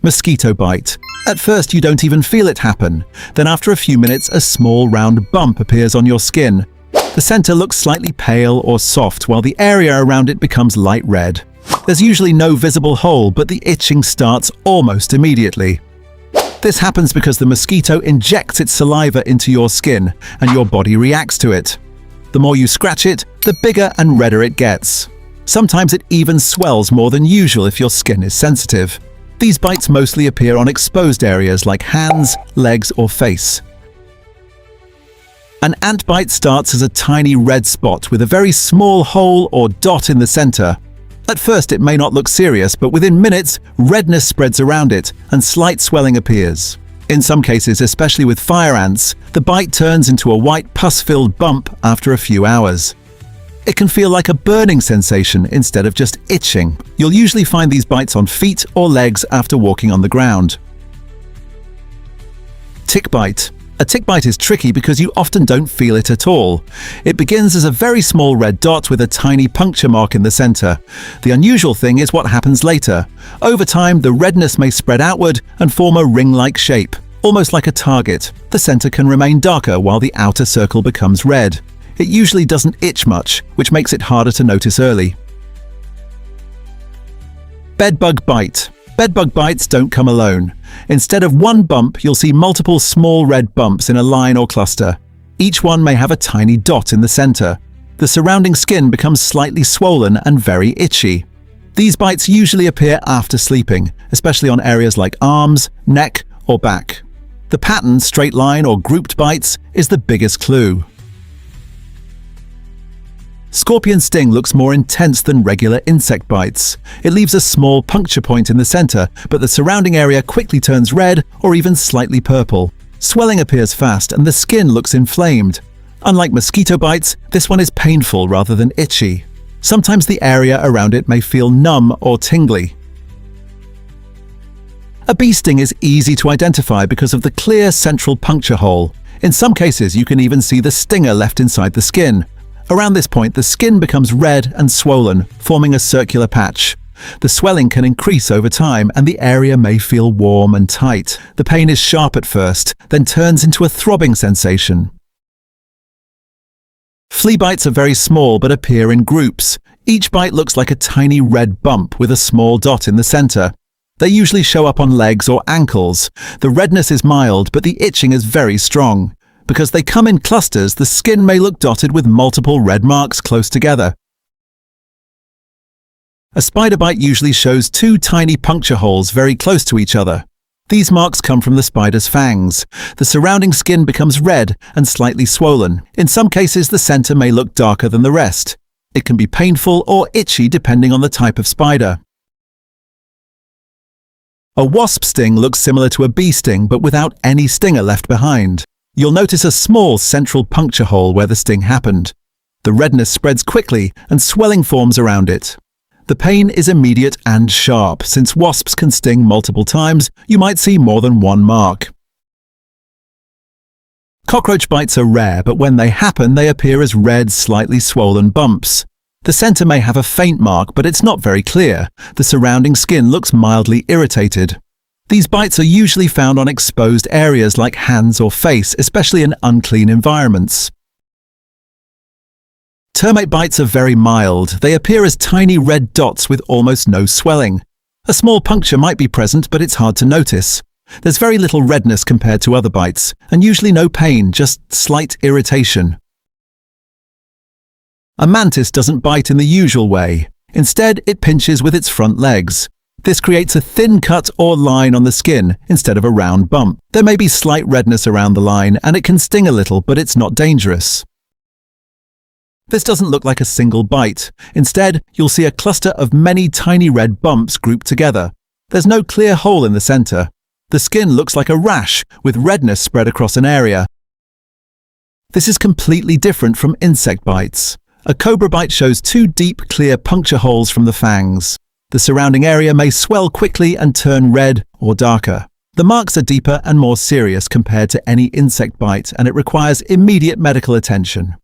Mosquito bite. At first you don't even feel it happen. Then after a few minutes, a small round bump appears on your skin. The center looks slightly pale or soft, while the area around it becomes light red. There's usually no visible hole, but the itching starts almost immediately. This happens because the mosquito injects its saliva into your skin, and your body reacts to it. The more you scratch it, the bigger and redder it gets. Sometimes it even swells more than usual if your skin is sensitive. These bites mostly appear on exposed areas like hands, legs, or face. An ant bite starts as a tiny red spot with a very small hole or dot in the center. At first it may not look serious, but within minutes, redness spreads around it and slight swelling appears. In some cases, especially with fire ants, the bite turns into a white pus-filled bump after a few hours. It can feel like a burning sensation instead of just itching. You'll usually find these bites on feet or legs after walking on the ground. Tick bite. A tick bite is tricky because you often don't feel it at all. It begins as a very small red dot with a tiny puncture mark in the center. The unusual thing is what happens later. Over time, the redness may spread outward and form a ring-like shape, almost like a target. The center can remain darker while the outer circle becomes red. It usually doesn't itch much, which makes it harder to notice early. Bedbug bite. Bedbug bites don't come alone. Instead of one bump, you'll see multiple small red bumps in a line or cluster. Each one may have a tiny dot in the center. The surrounding skin becomes slightly swollen and very itchy. These bites usually appear after sleeping, especially on areas like arms, neck, or back. The pattern, straight line or grouped bites, is the biggest clue. Scorpion sting looks more intense than regular insect bites. It leaves a small puncture point in the center, but the surrounding area quickly turns red or even slightly purple. Swelling appears fast and the skin looks inflamed. Unlike mosquito bites, this one is painful rather than itchy. Sometimes the area around it may feel numb or tingly. A bee sting is easy to identify because of the clear central puncture hole. In some cases, you can even see the stinger left inside the skin. Around this point, the skin becomes red and swollen, forming a circular patch. The swelling can increase over time and the area may feel warm and tight. The pain is sharp at first, then turns into a throbbing sensation. Flea bites are very small but appear in groups. Each bite looks like a tiny red bump with a small dot in the center. They usually show up on legs or ankles. The redness is mild, but the itching is very strong. Because they come in clusters, the skin may look dotted with multiple red marks close together. A spider bite usually shows two tiny puncture holes very close to each other. These marks come from the spider's fangs. The surrounding skin becomes red and slightly swollen. In some cases, the center may look darker than the rest. It can be painful or itchy depending on the type of spider. A wasp sting looks similar to a bee sting, but without any stinger left behind. You'll notice a small central puncture hole where the sting happened. The redness spreads quickly and swelling forms around it. The pain is immediate and sharp. Since wasps can sting multiple times, you might see more than one mark. Cockroach bites are rare, but when they happen, they appear as red, slightly swollen bumps. The center may have a faint mark, but it's not very clear. The surrounding skin looks mildly irritated. These bites are usually found on exposed areas like hands or face, especially in unclean environments. Termite bites are very mild. They appear as tiny red dots with almost no swelling. A small puncture might be present, but it's hard to notice. There's very little redness compared to other bites, and usually no pain, just slight irritation. A mantis doesn't bite in the usual way. Instead, it pinches with its front legs. This creates a thin cut or line on the skin instead of a round bump. There may be slight redness around the line and it can sting a little, but it's not dangerous. This doesn't look like a single bite. Instead, you'll see a cluster of many tiny red bumps grouped together. There's no clear hole in the center. The skin looks like a rash with redness spread across an area. This is completely different from insect bites. A cobra bite shows two deep, clear puncture holes from the fangs. The surrounding area may swell quickly and turn red or darker. The marks are deeper and more serious compared to any insect bite, and it requires immediate medical attention.